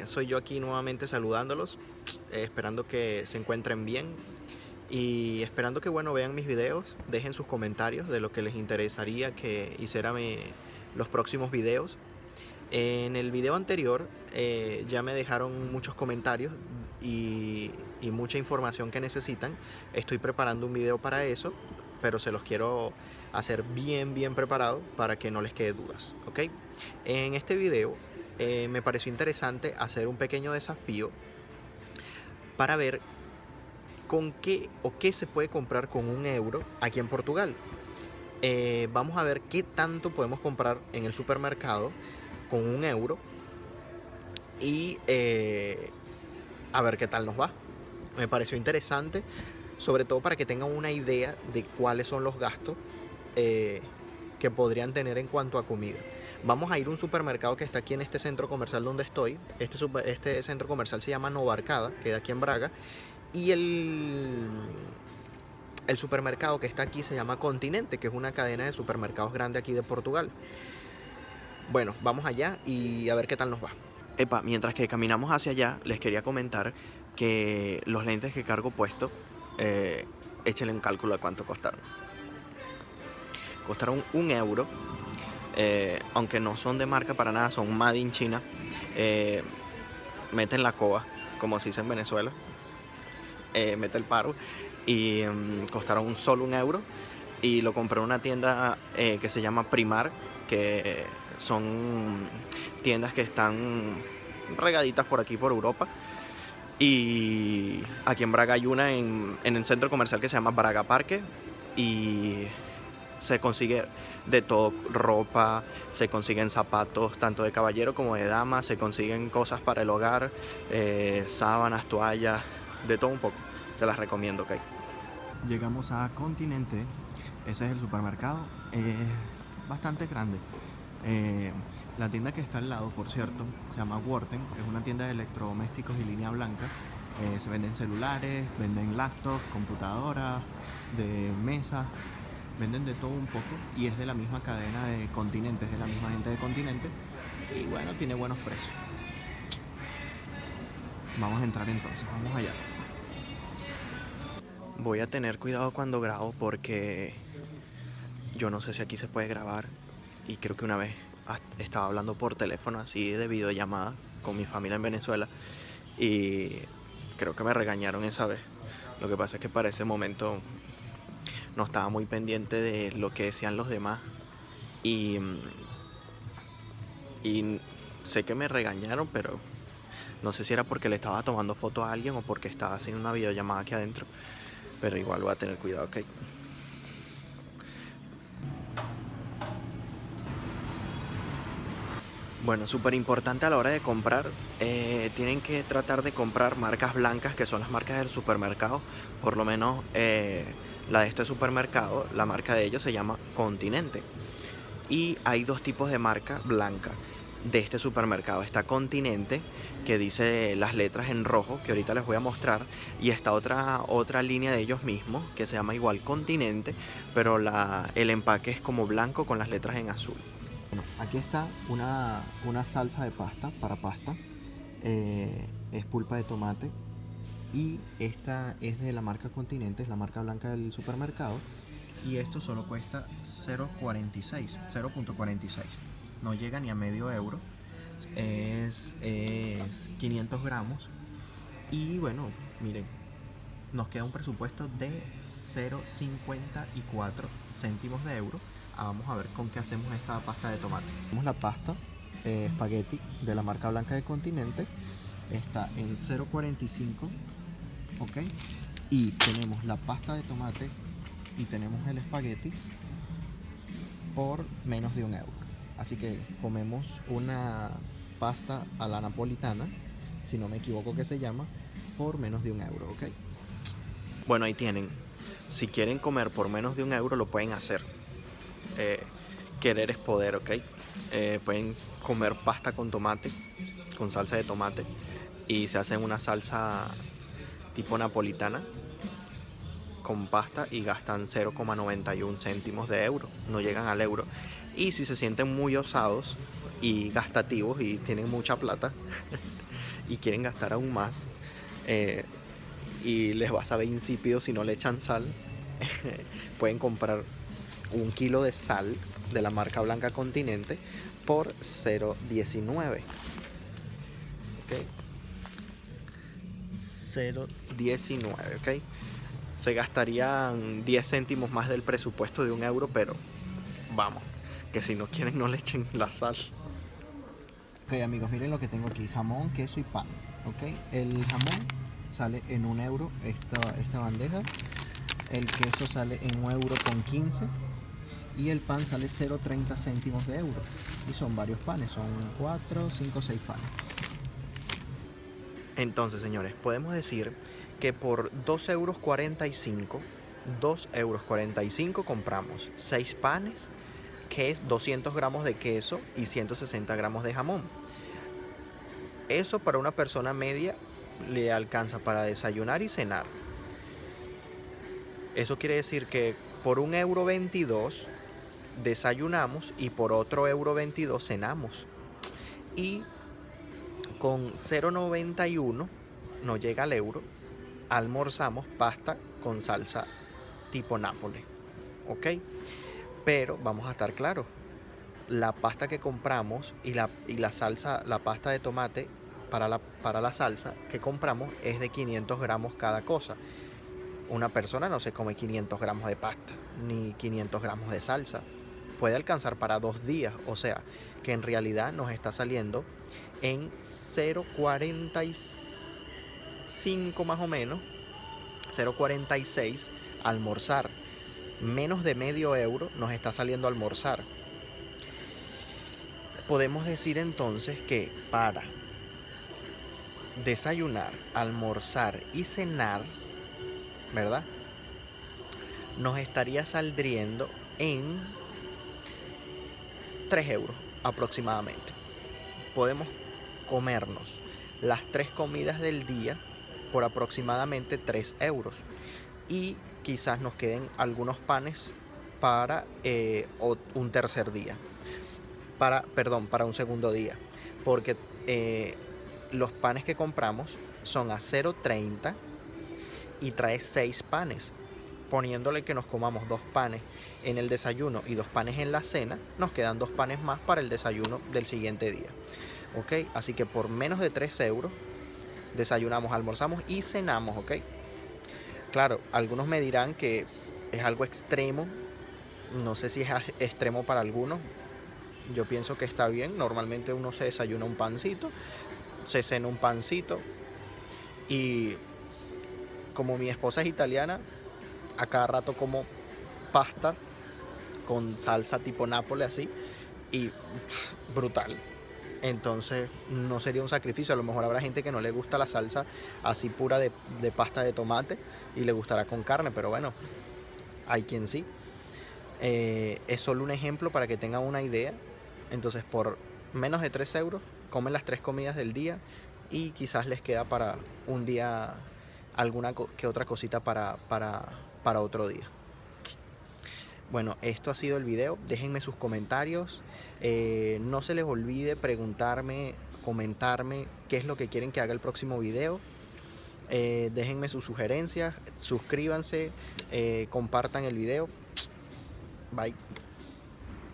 Soy yo aquí nuevamente saludándolos, esperando que se encuentren bien y esperando que bueno, vean mis videos, dejen sus comentarios de lo que les interesaría que hiciera los próximos videos. En el video anterior ya me dejaron muchos comentarios y mucha información que necesitan. Estoy preparando un video para eso, pero se los quiero hacer bien preparado para que no les quede dudas, ¿ok? En este video me pareció interesante hacer un pequeño desafío para ver con qué o qué se puede comprar con 1 euro aquí en Portugal. Vamos a ver qué tanto podemos comprar en el supermercado con 1 euro y a ver qué tal nos va. Me pareció interesante, sobre todo para que tengan una idea de cuáles son los gastos que podrían tener en cuanto a comida. Vamos a ir a un supermercado que está aquí en este centro comercial donde estoy. Este centro comercial se llama Nova Arcada, queda aquí en Braga. Y el supermercado que está aquí se llama Continente, que es una cadena de supermercados grande aquí de Portugal. Bueno, vamos allá y a ver qué tal nos va. Epa, mientras que caminamos hacia allá, les quería comentar que los lentes que cargo puestos, échenle un cálculo a cuánto costaron. Costaron 1 euro, aunque no son de marca para nada, son made in China. Meten la coba, como se dice en Venezuela, mete el paro, y costaron solo 1 euro. Y lo compré en una tienda que se llama Primar, que son tiendas que están regaditas por aquí por Europa. Y aquí en Braga hay una en el centro comercial que se llama Braga Parque, y se consigue de todo, ropa, se consiguen zapatos tanto de caballero como de dama, se consiguen cosas para el hogar, sábanas, toallas, de todo un poco. Se las recomiendo, ¿ok? Llegamos a Continente. Ese es el supermercado, bastante grande. La tienda que está al lado, por cierto, se llama Worten, es una tienda de electrodomésticos y línea blanca. Se venden celulares, venden laptops, computadoras, de mesa, venden de todo un poco, y es de la misma cadena de Continente, es de la misma gente de Continente, y bueno, tiene buenos precios. Vamos a entrar entonces, vamos allá. Voy a tener cuidado cuando grabo porque yo no sé si aquí se puede grabar, y creo que una vez estaba hablando por teléfono así de videollamada con mi familia en Venezuela y creo que me regañaron esa vez. Lo que pasa es que para ese momento no estaba muy pendiente de lo que decían los demás y, y sé que me regañaron, pero no sé si era porque le estaba tomando foto a alguien o porque estaba haciendo una videollamada aquí adentro, pero igual voy a tener cuidado, ¿ok? Bueno, súper importante a la hora de comprar, tienen que tratar de comprar marcas blancas, que son las marcas del supermercado. Por lo menos la de este supermercado, la marca de ellos se llama Continente. Y hay dos tipos de marca blanca de este supermercado. Está Continente, que dice las letras en rojo, que ahorita les voy a mostrar. Y está otra línea de ellos mismos, que se llama igual Continente, pero el empaque es como blanco con las letras en azul. Bueno, aquí está una salsa de pasta, para pasta. Es pulpa de tomate. Y esta es de la marca Continente, es la marca blanca del supermercado. Y esto solo cuesta 0,46. No llega ni a medio euro. Es 500 gramos. Y bueno, miren, nos queda un presupuesto de 0,54 céntimos de euro. Vamos a ver con qué hacemos esta pasta de tomate. Tenemos la pasta espagueti de la marca blanca de Continente. Está en 0,45, ¿ok? Y tenemos la pasta de tomate y tenemos el espagueti por menos de 1 euro. Así que comemos una pasta a la napolitana, si no me equivoco que se llama, por menos de 1 euro, ¿ok? Bueno, ahí tienen. Si quieren comer por menos de 1 euro, lo pueden hacer. Querer es poder, ¿ok? Pueden comer pasta con tomate, con salsa de tomate, y se hacen una salsa tipo napolitana con pasta y gastan 0,91 céntimos de euro, no llegan al euro. Y si se sienten muy osados, y gastativos y tienen mucha plata y quieren gastar aún más, y les va a saber insípido si no le echan sal, pueden comprar 1 kilo de sal de la marca Blanca Continente por 0,19. ¿Ok? 0,19, ¿ok? Se gastarían 10 céntimos más del presupuesto de 1 euro, pero vamos, que si no quieren no le echen la sal. Ok, amigos, miren lo que tengo aquí: jamón, queso y pan. Ok, el jamón sale en 1 euro esta bandeja, el queso sale en 1,15 € y el pan sale 0,30 céntimos de euro. Y son varios panes, son 4, 5, 6 panes. Entonces, señores, podemos decir que por 2,45 € compramos 6 panes, que es 200 gramos de queso y 160 gramos de jamón. Eso para una persona media le alcanza para desayunar y cenar. Eso quiere decir que por 1,22 € desayunamos y por otro 1,22 € cenamos. Y con 0,91 no llega al euro, almorzamos pasta con salsa tipo Nápoles. ¿Ok? Pero vamos a estar claros, la pasta que compramos y la salsa, la pasta de tomate para la salsa que compramos es de 500 gramos cada cosa. Una persona no se come 500 gramos de pasta ni 500 gramos de salsa. Puede alcanzar para 2 días, o sea que en realidad nos está saliendo en 0,45 más o menos, 0,46 almorzar. Menos de medio euro nos está saliendo almorzar. Podemos decir entonces que para desayunar, almorzar y cenar, ¿verdad?, nos estaría saldriendo en 3 euros aproximadamente. Podemos comernos las 3 comidas del día por aproximadamente 3 euros. Y quizás nos queden algunos panes para un tercer día. Para un segundo día. Porque los panes que compramos son a 0,30 y trae 6 panes. Poniéndole que nos comamos 2 panes en el desayuno y 2 panes en la cena, nos quedan 2 panes más para el desayuno del siguiente día. ¿Ok? Así que por menos de 3 euros desayunamos, almorzamos y cenamos. ¿Ok? Claro, algunos me dirán que es algo extremo. No sé si es extremo para algunos. Yo pienso que está bien. Normalmente uno se desayuna un pancito, se cena un pancito. Y como mi esposa es italiana, a cada rato como pasta con salsa tipo Nápoles así. Y brutal. Entonces no sería un sacrificio. A lo mejor habrá gente que no le gusta la salsa así pura de pasta de tomate y le gustará con carne, pero bueno, hay quien sí. Es solo un ejemplo para que tengan una idea. Entonces por menos de 3 euros comen las 3 comidas del día y quizás les queda para un día alguna que otra cosita para otro día. Bueno, esto ha sido el video. Déjenme sus comentarios. No se les olvide preguntarme, comentarme qué es lo que quieren que haga el próximo video. Déjenme sus sugerencias, suscríbanse, compartan el video. Bye.